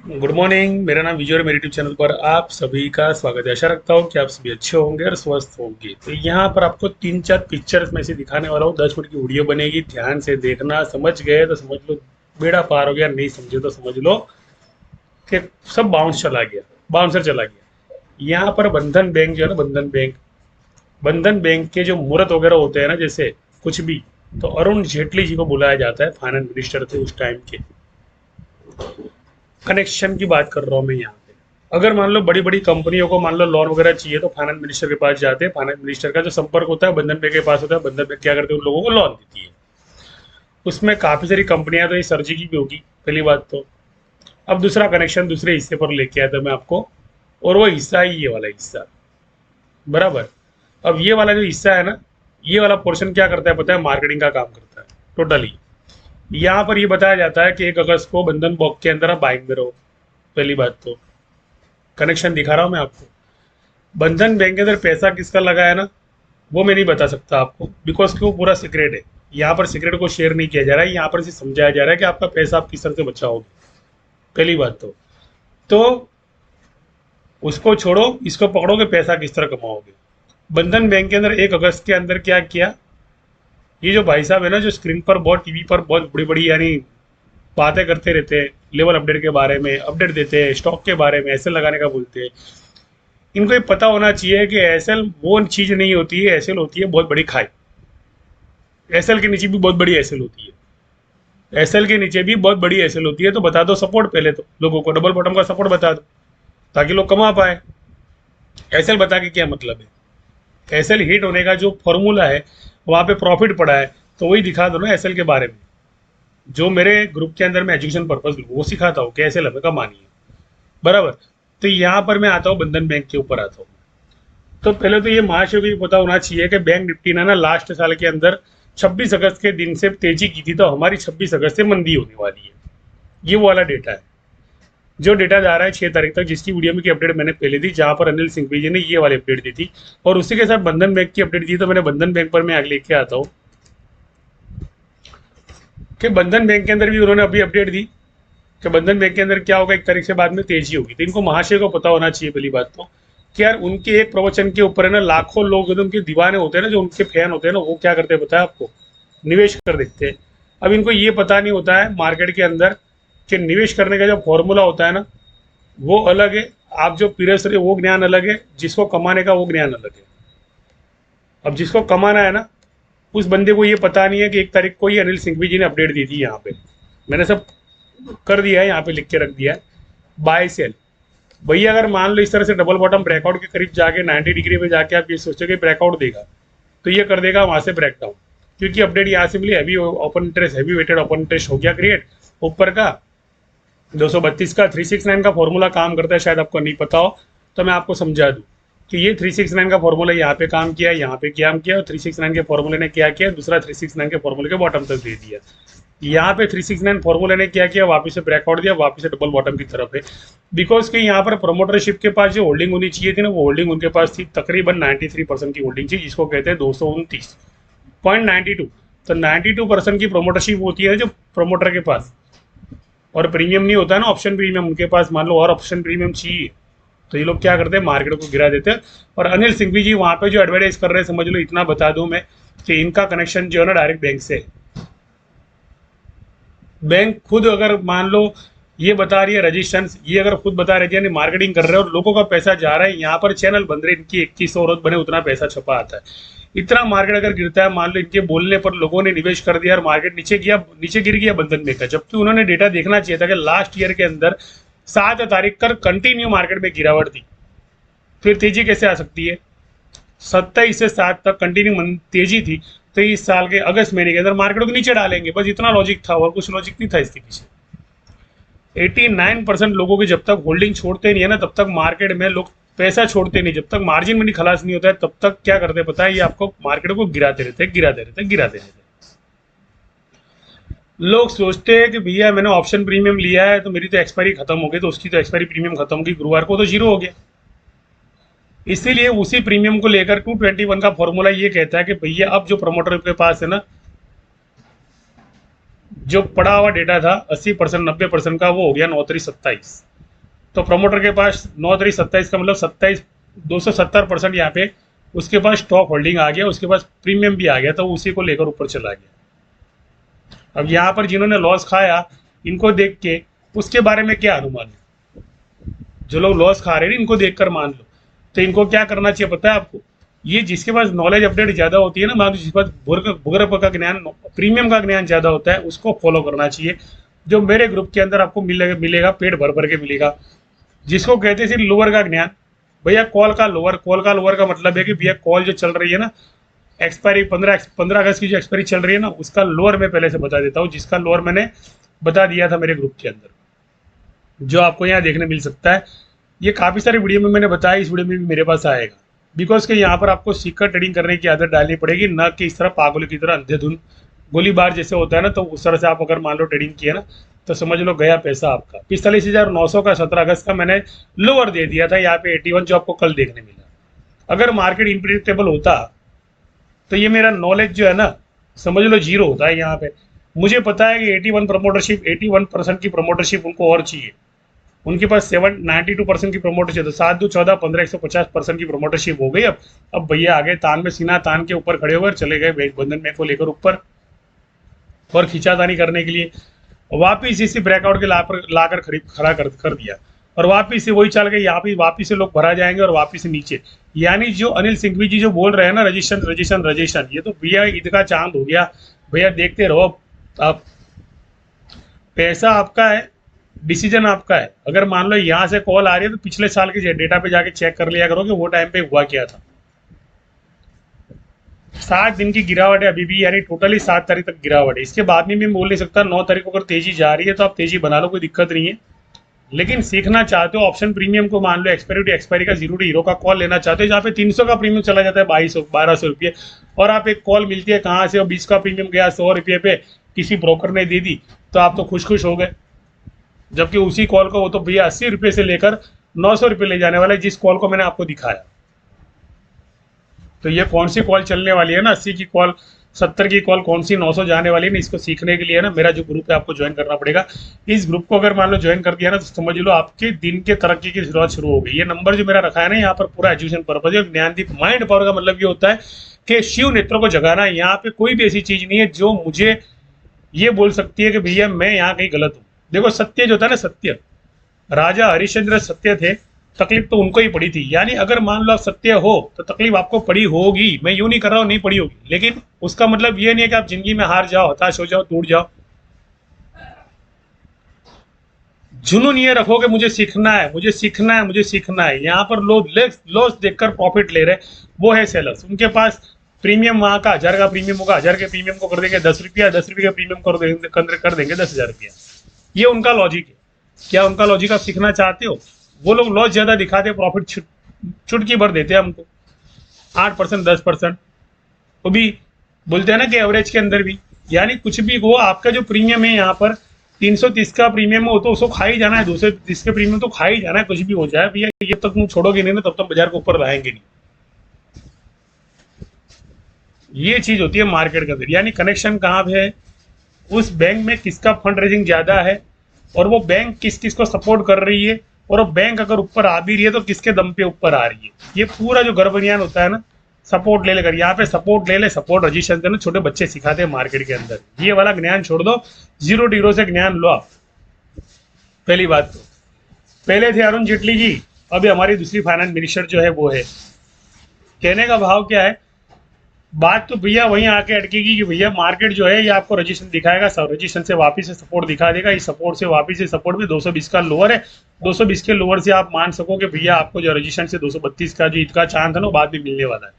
Good morning. मेरा नाम विजय और मेरे यूट्यूब चैनल पर आप सभी का स्वागत है। आशा रखता हूँ कि आप सभी अच्छे होंगे और स्वस्थ होंगे। तो यहाँ पर आपको तीन चार पिक्चर्स में से दिखाने वाला हूँ। 10 मिनट की वीडियो बनेगी, ध्यान से देखना। समझ गए तो समझ लो बेड़ा पार हो गया, नहीं समझे तो समझ लो कि सब बाउंस चला गया, बाउंसर चला गया। यहाँ पर बंधन बैंक जो है ना, बंधन बैंक के जो मुहूर्त वगैरह होते हैं ना, जैसे कुछ भी, तो अरुण जेटली जी को बुलाया जाता है, फाइनेंस मिनिस्टर थे उस टाइम के। कनेक्शन की बात कर रहा हूँ मैं यहाँ पे। अगर मान लो बड़ी बड़ी कंपनियों को मान लो लोन वगैरह चाहिए तो फाइनेंस मिनिस्टर के पास जाते हैं। फाइनेंस मिनिस्टर का जो संपर्क होता है बंधन बैंक के पास होता है। बंधन बैंक क्या करते हैं, उन लोगों को लोन देती है। उसमें काफी सारी कंपनियां, तो ये सरजी की भी होगी पहली बात तो। अब दूसरा कनेक्शन दूसरे हिस्से पर लेके आया था मैं आपको, और वो हिस्सा ही ये वाला हिस्सा, बराबर। अब ये वाला जो हिस्सा है ना, ये वाला पोर्शन क्या करता है पता है, मार्केटिंग का काम करता है टोटली। यहाँ पर ये बताया जाता है कि 1 अगस्त को बंधन बैंक के अंदर आप बाइंग में रहो, पहली बात तो। कनेक्शन दिखा रहा हूँ मैं आपको। बंधन बैंक के अंदर पैसा किसका लगा है ना, वो मैं नहीं बता सकता आपको, बिकॉज कि वो पूरा सीक्रेट है। यहाँ पर सीक्रेट को शेयर नहीं किया जा रहा है, यहाँ पर सिर्फ समझाया जा रहा है कि आपका पैसा आप किस तरह से बचाओगे, पहली बात तो उसको छोड़ो, इसको पकड़ोगे, पैसा किस तरह कमाओगे। बंधन बैंक के अंदर 1 अगस्त के अंदर क्या किया, ये जो भाई साहब है ना, जो स्क्रीन पर बहुत, टीवी पर बहुत बड़ी बड़ी यानी बातें करते रहते हैं, लेवल अपडेट के बारे में अपडेट देते हैं, स्टॉक के बारे में ऐसे लगाने का बोलते हैं। इनको ये पता होना चाहिए कि एसएल वो चीज नहीं होती है, एसएल होती है बहुत बड़ी खाई। एसएल के नीचे भी बहुत बड़ी एसएल होती है, एसएल के नीचे भी बहुत बड़ी एसएल होती है। तो बता दो सपोर्ट, पहले तो लोगों को डबल बॉटम का सपोर्ट बता दो ताकि लोग कमा पाए। एसएल बता के क्या मतलब है, एसएल हिट होने का जो फॉर्मूला है, वहां पे प्रॉफिट पड़ा है, तो वही दिखा दो ना एसएल के बारे में। जो मेरे ग्रुप के अंदर मैं एजुकेशन पर्पज वो सिखाता हूँ कि एसएल हमें कमानी है, बराबर। तो यहाँ पर मैं आता हूँ, बंधन बैंक के ऊपर आता हूँ। तो पहले तो ये महाशय को ये पता होना चाहिए कि बैंक निफ्टी ने ना लास्ट साल के अंदर 26 अगस्त के दिन से तेजी की थी, तो हमारी 26 अगस्त से मंदी होने वाली है। ये वो वाला डेटा है जो डेटा जा रहा है 6 तारीख तक, जिसकी वीडियो में की अपडेट मैंने पहले दी, जहां पर अनिल सिंघवी जी ने ये वाली अपडेट दी थी। और उसी के साथ बंधन बैंक की अपडेट दी। तो मैंने बंधन बैंक पर मैं आगे लेके आता हूँ कि बंधन बैंक के अंदर भी उन्होंने अभी अपडेट दी कि बंधन बैंक के अंदर क्या होगा, 1 तारीख से बाद में तेजी होगी। तो इनको महाशय को पता होना चाहिए पहली बात तो कि यार उनके एक प्रवचन के ऊपर है ना लाखों लोग जो उनके दीवाने होते हैं ना, जो उनके फैन होते हैं ना, वो क्या करते हैं पता है आपको, निवेश कर देते हैं। अब इनको ये पता नहीं होता है मार्केट के अंदर कि निवेश करने का जो फॉर्मूला होता है ना, वो अलग है। आप जो पीरियड्स रहे वो ज्ञान अलग है, जिसको कमाने का वो ज्ञान अलग है। अब जिसको कमाना है ना, उस बंदे को ये पता नहीं है कि 1 तारीख को ही अनिल सिंघवी जी ने अपडेट दी थी। यहाँ पे मैंने सब कर दिया है, यहाँ पे लिख के रख दिया है, बाय सेल। भैया अगर मान लो इस तरह से डबल बॉटम ब्रेकआउट के करीब जाके 90 डिग्री में जाके आप ये सोचो कि ब्रेकआउट देगा, तो ये कर देगा वहां से ब्रेकडाउन, क्योंकि अपडेट यहाँ से मिली। Heavy open interest, heavy weighted open interest हो गया क्रिएट ऊपर का 232 का। 369 का फॉर्मूला काम करता है, शायद आपको नहीं पता हो तो मैं आपको समझा दूं कि ये 369 का फॉर्मूला यहाँ पे काम किया, यहाँ पे काम किया, और 369 के फॉर्मूले ने क्या किया, दूसरा 369 के फॉर्मूले के बॉटम तक दे दिया। यहाँ पे 369 फॉर्मूले ने क्या किया, वापस से ब्रेकआउट दिया, वापस से डबल बॉटम की तरफ है। बिकॉज कि यहाँ पर प्रोमोटरशिप के पास जो होल्डिंग होनी चाहिए थी ना, वो होल्डिंग उनके पास थी तकरीबन 93% की होल्डिंग थी, जिसको कहते हैं 229.92। तो 92% की प्रोमोटरशिप होती है जो प्रोमोटर के पास, और प्रीमियम नहीं होता ना, ऑप्शन प्रीमियम उनके पास। मान लो और ऑप्शन प्रीमियम चाहिए, तो ये लोग क्या करते हैं, मार्केट को गिरा देते हैं। और अनिल सिंघवी जी वहां पे जो एडवर्टाइज कर रहे हैं, समझ लो इतना बता दूं मैं कि इनका कनेक्शन जो है ना डायरेक्ट बैंक से। बैंक खुद अगर मान लो ये बता रही है रजिस्ट्रेशन, ये अगर खुद बता रही है मार्केटिंग कर रहे हैं और लोगों का पैसा जा रहा है, यहाँ पर चैनल बन रहे, इनकी 21 औरत बने, उतना पैसा छपा आता है। इतना मार्केट अगर गिरता है, मान लो इनके बोलने पर लोगों ने निवेश कर दिया और मार्केट नीचे गया, नीचे गिर गया बंधन बैंक का, जबकि उन्होंने डेटा देखना चाहिए था कि लास्ट ईयर के अंदर 7 तारीख कर कंटिन्यू मार्केट में गिरावट थी, फिर तेजी कैसे आ सकती है। 27 से 7 तक कंटिन्यू तेजी थी, तो इस साल के अगस्त महीने के अंदर मार्केट को नीचे डालेंगे, बस इतना लॉजिक था, और कुछ लॉजिक नहीं था इसके पीछे। 89% लोगों की जब तक होल्डिंग छोड़ते नहीं है ना, तब तक मार्केट में लोग पैसा छोड़ते नहीं, जब तक मार्जिन में नहीं खलास नहीं होता है, तब तक क्या करते पता है, ये आपको मार्केट को गिराते रहते, गिराते रहते, गिराते रहते। लोग सोचते हैं कि भैया मैंने ऑप्शन प्रीमियम लिया है तो मेरी तो एक्सपायरी खत्म हो गई, तो उसकी तो एक्सपायरी प्रीमियम खत्म होगी, गुरुवार को तो जीरो हो गया। इसीलिए उसी प्रीमियम को लेकर 221 का फॉर्मूला ये कहता है कि भैया अब जो प्रमोटर के पास है ना, जो पड़ा हुआ डेटा था 80% 90% का, वो हो गया 9 3 27। तो प्रमोटर के पास 9×27 का मतलब 27 270% यहाँ पे उसके पास स्टॉक होल्डिंग आ गया, उसके पास प्रीमियम भी आ गया, तो उसी को लेकर ऊपर चला गया। अब यहाँ पर जिन्होंने लॉस खाया इनको देख के उसके बारे में क्या अनुमान है? जो लोग लॉस खा रहे हैं इनको देखकर मान लो, तो इनको क्या करना चाहिए पता है आपको? ये जिसके पास नॉलेज अपडेट ज़्यादा होती है ना, मान लो जिसके पास भूगर्भ का ज्ञान, प्रीमियम का ज्ञान ज़्यादा होता है, उसको फॉलो करना चाहिए। जो मेरे ग्रुप के अंदर आपको मिलेगा पेट भर भर के मिलेगा। जिसको कहते हैं सिर्फ लोअर का ज्ञान, भैया कॉल का लोअर का मतलब है कि भैया कॉल जो चल रही है ना, एक्सपायरी 15 अगस्त की जो एक्सपायरी चल रही है ना, उसका लोअर मैं पहले से बता देता हूँ, जिसका लोअर मैंने बता दिया था मेरे ग्रुप के अंदर, जो आपको यहाँ देखने मिल सकता है। ये काफ़ी सारी वीडियो में मैंने बताया, इस वीडियो में भी मेरे पास आएगा, बिकॉज कि यहाँ पर आपको सीखकर ट्रेडिंग करने की आदत डालनी पड़ेगी, ना कि इस तरह पागलों की तरह अंधेधुन गोलीबार जैसे होता है ना, तो उस तरह से आप अगर मान लो ट्रेडिंग किया ना, तो समझ लो गया पैसा आपका। 45,900 का 17 अगस्त का मैंने लोअर दे दिया था, यहाँ पे 81 जो आपको कल देखने मिला। अगर मार्केट इम्प्रिडिक्टेबल होता तो ये मेरा नॉलेज जो है ना, समझ लो जीरो होता है। यहाँ पे मुझे पता है कि 81% की प्रमोटरशिप उनको और चाहिए, उनके पास 92% की प्रमोटरशिप, तो 7 2 14 15 150% की प्रमोटरशिप हो गई। अब भैया आगे तान में सीना तान के ऊपर खड़े होकर चले गए बंधन बैंक को लेकर ऊपर, और खींचातानी करने के लिए वापिस इसी ब्रेकआउट के लाकर खड़ा कर दिया, और वापिस से वही चल गए। यहाँ पे वापिस से लोग भरा जाएंगे और वापिस से नीचे। यानी जो अनिल सिंघवी जी जो बोल रहे हैं ना, रजिस्ट्रेशन, ये तो भैया ईद का चांद हो गया। भैया देखते रहो, आप पैसा आपका है, डिसीजन आपका है। अगर मान लो यहाँ से कॉल आ रही है तो पिछले साल के डेटा पे जाके चेक कर लिया करो कि वो टाइम पे हुआ क्या था। 7 दिन की गिरावट है अभी भी, यानी टोटली 7 तारीख तक गिरावट है। इसके बाद में भी बोल नहीं सकता। 9 तारीख को अगर तेजी जा रही है तो आप तेजी बना लो, कोई दिक्कत नहीं है। लेकिन सीखना चाहते हो ऑप्शन प्रीमियम को, मान लो एक्सपायरी का 0 टू हीरो का कॉल लेना चाहते हो, जहाँ पे 300 का प्रीमियम चला जाता है 1200 रुपये, और आप एक कॉल मिलती है कहाँ से, और 20 का प्रीमियम गया 100 रुपये पे, किसी ब्रोकर ने दे दी, तो आप तो खुश हो गए। जबकि उसी कॉल को वो तो भैया 80 रुपये से लेकर 900 रुपये ले जाने वाला है, जिस कॉल को मैंने आपको दिखाया। तो ये कौन सी कॉल चलने वाली है ना, 80 की कॉल, 70 की कॉल, कौन सी 900 जाने वाली है ना, इसको सीखने के लिए ना मेरा जो ग्रुप है आपको ज्वाइन करना पड़ेगा। इस ग्रुप को अगर मान लो ज्वाइन कर दिया ना, तो समझ लो आपके दिन के तरक्की की शुरुआत शुरू हो गई। ये नंबर जो मेरा रखा है ना, यहाँ पर पूरा एजुकेशन पर्पज है। ज्ञानदीप माइंड पावर का मतलब ये होता है कि शिव नेत्रों को जगाना। यहाँ पे कोई भी ऐसी चीज नहीं है जो मुझे ये बोल सकती है कि भैया मैं यहाँ कहीं गलत हूँ। देखो सत्य जो होता है ना, सत्य, राजा हरिश्चंद्र सत्य थे, तकलीफ तो उनको ही पड़ी थी। यानी अगर मान लो आप सत्य हो तो तकलीफ आपको पड़ी होगी। मैं यूं नहीं कर रहा हूं नहीं पड़ी होगी, लेकिन उसका मतलब ये नहीं है कि आप जिंदगी में हार जाओ, हताश हो जाओ, टूट जाओ। जुनून ये रखो कि मुझे सीखना है, मुझे सीखना है, मुझे सीखना है। यहाँ पर लोग लॉस देखकर प्रॉफिट ले रहे, वो है सेलर्स। उनके पास प्रीमियम वहां का 1000 का प्रीमियम होगा, 1000 के प्रीमियम को कर देंगे 10 रुपया, 10 रुपये का प्रीमियम कर देंगे 10,000 रुपया। ये उनका लॉजिक है। क्या उनका लॉजिक आप सीखना चाहते हो? वो लोग लॉस ज्यादा दिखाते, प्रॉफिट चुटकी भर देते हैं हमको, 8% 10%। वो भी बोलते हैं ना कि एवरेज के अंदर भी, यानी कुछ भी हो, आपका जो प्रीमियम है यहाँ पर 330 का प्रीमियम हो तो उसको खा ही जाना है, 230 के प्रीमियम तो खा ही जाना है, कुछ भी हो जाए भैया। ये तक तुम छोड़ोगे नहीं ना, तब तक बाजार को ऊपर लाएंगे नहीं। ये चीज होती है मार्केट के अंदर। यानी कनेक्शन कहाँ पे है, उस बैंक में किसका फंड रेजिंग ज्यादा है, और वो बैंक किस किस को सपोर्ट कर रही है, और वो बैंक अगर ऊपर आ भी रही है तो किसके दम पे ऊपर आ रही है। ये पूरा जो गर्भज्ञान होता है ना, सपोर्ट ले लेकर, यहाँ पे सपोर्ट ले ले, सपोर्ट रजिस्ट्रेशन ना छोटे बच्चे सिखाते हैं मार्केट के अंदर। ये वाला ज्ञान छोड़ दो, 0 टू हीरो से ज्ञान लो आप। पहली बात तो पहले थे अरुण जेटली जी, अभी हमारी दूसरी फाइनेंस मिनिस्टर जो है वो है। कहने का भाव क्या है, बात तो भैया वहीं आके अटकेगी कि भैया मार्केट जो है ये आपको रजिस्ट्रेशन दिखाएगा, रजिस्ट्रेशन से वापस से सपोर्ट दिखा देगा। इस सपोर्ट से वापस से सपोर्ट में 220 का लोअर है, 220 के लोअर से आप मान सको कि भैया आपको जो रजिस्ट्रेशन से 232 का जो ईद का चांद है ना, बाद भी मिलने वाला है।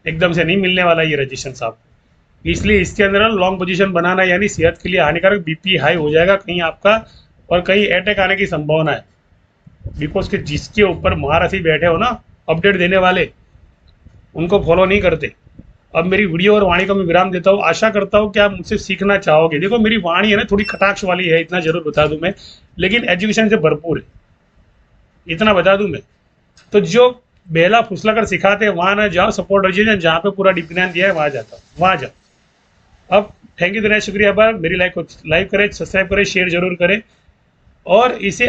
एकदम से नहीं मिलने वाला ये रजिस्ट्रेशन आपको। इसलिए इसके अंदर लॉन्ग पोजीशन बनाना यानी सेहत के लिए हानिकारक, बीपी हाई हो जाएगा कहीं आपका, और कहीं अटैक आने की संभावना है। बिकॉज के जिसके ऊपर महारथी बैठे हो ना अपडेट देने वाले, उनको फॉलो नहीं करते। अब मेरी वीडियो और वाणी को मैं विराम देता हूँ। आशा करता हूँ कि आप मुझसे सीखना चाहोगे। देखो मेरी वाणी है ना थोड़ी कटाक्ष वाली है, इतना जरूर बता दूं मैं, लेकिन एजुकेशन से भरपूर है, इतना बता दूं मैं। तो जो बेला फुसला कर सिखाते हैं वहां ना जाओ, सपोर्ट रजिस्ट्रेशन जहाँ पे पूरा डीप ज्ञान दिया है वहां जाता हूँ, वहां जाओ। अब थैंक यू, शुक्रिया। मेरी लाइक करें, सब्सक्राइब करें, शेयर जरूर करें, और इसे